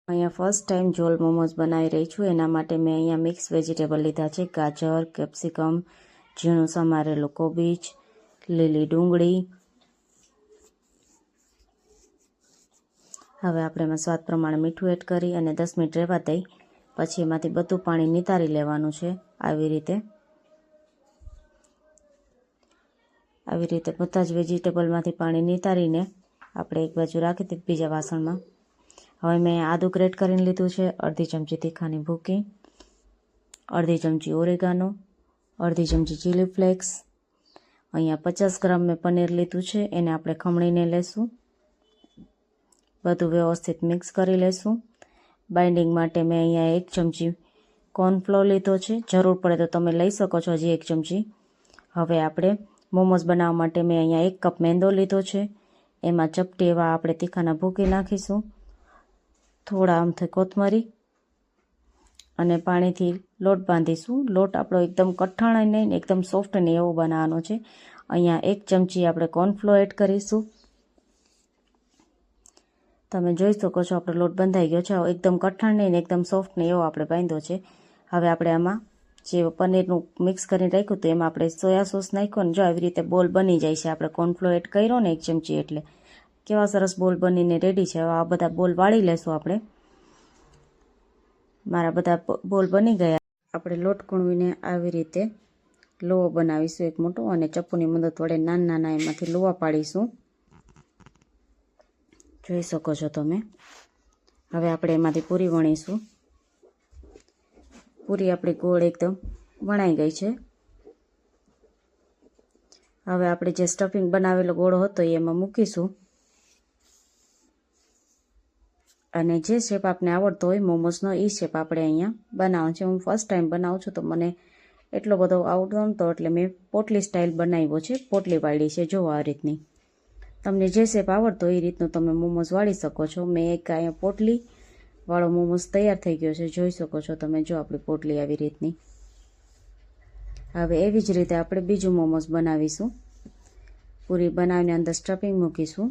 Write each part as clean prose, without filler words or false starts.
અહીંયા first time ઝોલ momos બનાવી રહી છું. એના માટે મેં અહીંયા મિક્સ વેજીટેબલ લીધા છે. ગાજર, કેપ્સિકમ, ઝીણું સમારેલું કોબીજ, લીલી ડુંગળી. હવે આપણે એમાં સ્વાદ પ્રમાણે મીઠું એડ કરી અને 10 મિનિટ રહેવા દઈ. પછી એમાંથી બધું પાણી નિતારી લેવાનું છે. આવી રીતે બધા જ વેજીટેબલમાંથી પાણી નિતારીને આપણે એક બાજુ રાખી દીધું બીજા વાસણમાં. હવે મેં આદું ગ્રેટ કરીને લીધું છે, અડધી ચમચી તીખાની ભૂકી, અડધી ચમચી ઓરેગાનો, અડધી ચમચી ચીલી ફ્લેક્સ. અહીંયા 50 ગ્રામ મેં પનીર લીધું છે, એને આપણે ખમણીને લેશું. બધું વ્યવસ્થિત મિક્સ કરી લેશું. બાઇન્ડિંગ માટે મેં અહીંયા 1 ચમચી કોર્નફ્લોર લીધો છે. જરૂર પડે તો તમે લઈ શકો છો હજી 1 ચમચી. હવે આપણે મોમોઝ બનાવવા માટે મેં અહીંયા 1 કપ મેંદો લીધો છે. એમાં ચપટી એવા આપણે તીખાના ભૂકી નાખીશું, થોડા આમથી કોથમરી અને પાણીથી લોટ બાંધીશું. લોટ આપણો એકદમ કઠણ નહીં, એકદમ સોફ્ટ નહીં એવો બનાવવાનો છે. અહીંયા 1 ચમચી આપણે કોર્નફ્લોર એડ કરીશું. તમે જોઈ શકો છો આપણો લોટ બંધાઈ ગયો છે. એકદમ કઠણ નહીં ને એકદમ સોફ્ટ નહીં એવો આપણે બાંધ્યો છે. હવે આપણે આમાં જે પનીરનું મિક્સ કરીને રાખ્યું હતું એમાં આપણે સોયા સોસ નાખ્યો ને જો આવી રીતે બોલ બની જાય છે. આપણે કોર્નફ્લોર એડ કર્યો ને 1 ચમચી એટલે કેવા સરસ બોલ બનીને રેડી છે. હવે આ બધા બોલ વાળી લેશું આપણે. મારા બધા બોલ બની ગયા. આપણે લોટ કૂણવીને આવી રીતે લોવો બનાવીશું એક મોટો અને ચપ્પુની મદદ વડે નાના એમાંથી લોવા પાડીશું. જોઈ શકો છો તમે. હવે આપણે એમાંથી પૂરી વણીશું. પૂરી આપણી ગોળ એકદમ વણાઈ ગઈ છે. હવે આપણે જે સ્ટફિંગ બનાવેલો ગોળો હતો એ એમાં મૂકીશું અને જે શેપ આપને આવડતો હોય મોમોઝનો એ શેપ આપણે અહીંયા બનાવવાનો છે. હું ફર્સ્ટ ટાઈમ બનાવું છું તો મને એટલો બધો આવડતો નહોતો એટલે મેં પોટલી સ્ટાઇલ બનાવ્યો છે. પોટલી વાળી છે જો આ રીતની. તમને જે શેપ આવડતો હોય એ રીતનું તમે મોમોઝ વાળી શકો છો. મેં એક અહીંયા પોટલી વાળો મોમોઝ તૈયાર થઈ ગયો છે. જોઈ શકો છો તમે જો આપણી પોટલી આવી રીતની. હવે એવી જ રીતે આપણે બીજું મોમોઝ બનાવીશું. પૂરી બનાવીને અંદર સ્ટફિંગ મૂકીશું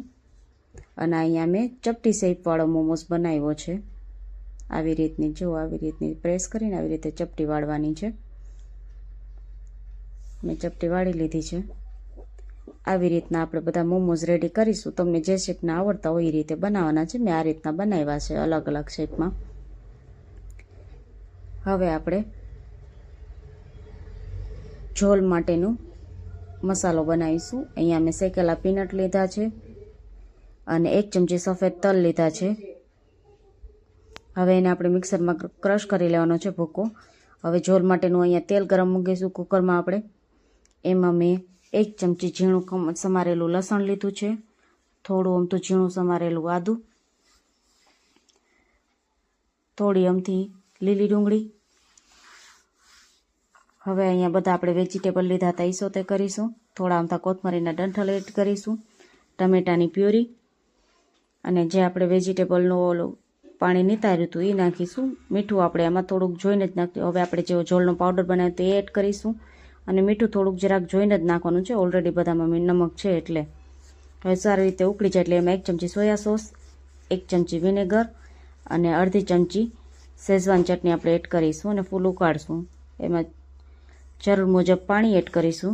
અને અહીંયા મેં ચપટી શેપવાળો મોમોઝ બનાવ્યો છે. આવી રીતની જો આવી રીતની પ્રેસ કરીને આવી રીતે ચપટી વાળવાની છે. મેં ચપટી વાળી લીધી છે. આવી રીતના આપણે બધા મોમોઝ રેડી કરીશું. તમને જે શેપના આવડતા હોય એ રીતે બનાવવાના છે. મેં આ રીતના બનાવ્યા છે અલગ અલગ શેપમાં. હવે આપણે ઝોલ માટેનું મસાલો બનાવીશું. અહીંયા મેં શેકેલા પીનટ લીધા છે અને 1 ચમચી સફેદ તલ લીધા છે. હવે એને આપણે મિક્સરમાં ક્રશ કરી લેવાનો છે ભૂકો. હવે ઝોલ માટેનું અહીંયા તેલ ગરમ મૂકીશું કુકરમાં આપણે. એમાં મેં 1 ચમચી ઝીણું સમારેલું લસણ લીધું છે, થોડું અમથું ઝીણું સમારેલું આદું, થોડી અમથી લીલી ડુંગળી. હવે અહીંયા બધા આપણે વેજીટેબલ લીધા હતા એ સોતે કરીશું. થોડા અમથા કોથમરીના ડંઠલ એડ કરીશું, ટમેટાની પ્યુરી અને જે આપણે વેજીટેબલનું ઓલું પાણી નિતાર્યું હતું એ નાખીશું. મીઠું આપણે એમાં થોડુંક જોઈને જ નાખ્યું. હવે આપણે જે ઝોલનો પાવડર બનાવ્યો તો એ એડ કરીશું અને મીઠું થોડુંક જરાક જોઈને જ નાખવાનું છે. ઓલરેડી બધામાં નમક છે એટલે. હવે સારી રીતે ઉકળી જાય એટલે એમાં 1 ચમચી સોયા સોસ, 1 ચમચી વિનેગર અને અડધી ચમચી શેઝવાન ચટણી આપણે એડ કરીશું અને ફૂલ ઉકાળશું. એમાં જરૂર મુજબ પાણી એડ કરીશું.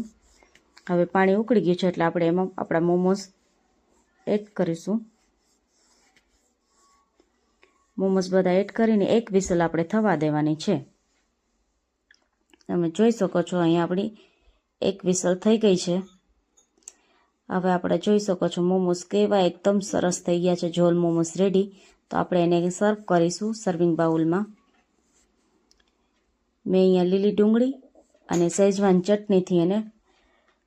હવે પાણી ઉકળી ગયું છે એટલે આપણે એમાં આપણા મોમોઝ એડ કરીશું. મોમોઝ બધા એડ કરીને 1 વિસલ આપણે થવા દેવાની છે. તમે જોઈ શકો છો અહીંયા આપણી 1 વિસલ થઈ ગઈ છે. હવે આપણે જોઈ શકો છો મોમોઝ કેવા એકદમ સરસ થઈ ગયા છે. ઝોલ મોમોઝ રેડી. તો આપણે એને સર્વ કરીશું સર્વિંગ બાઉલમાં. મેં અહીંયા લીલી ડુંગળી અને શેઝવાન ચટણીથી એને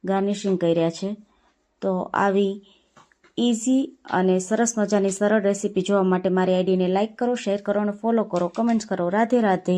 ગાર્નિશિંગ કર્યા છે. તો આવી ઇઝી અને સરસ મજાની સરળ રેસીપી જોવા માટે મારી આઈડીને લાઇક કરો, શેર કરો અને ફોલો કરો, કમેન્ટ્સ કરો. રાધે રાધે.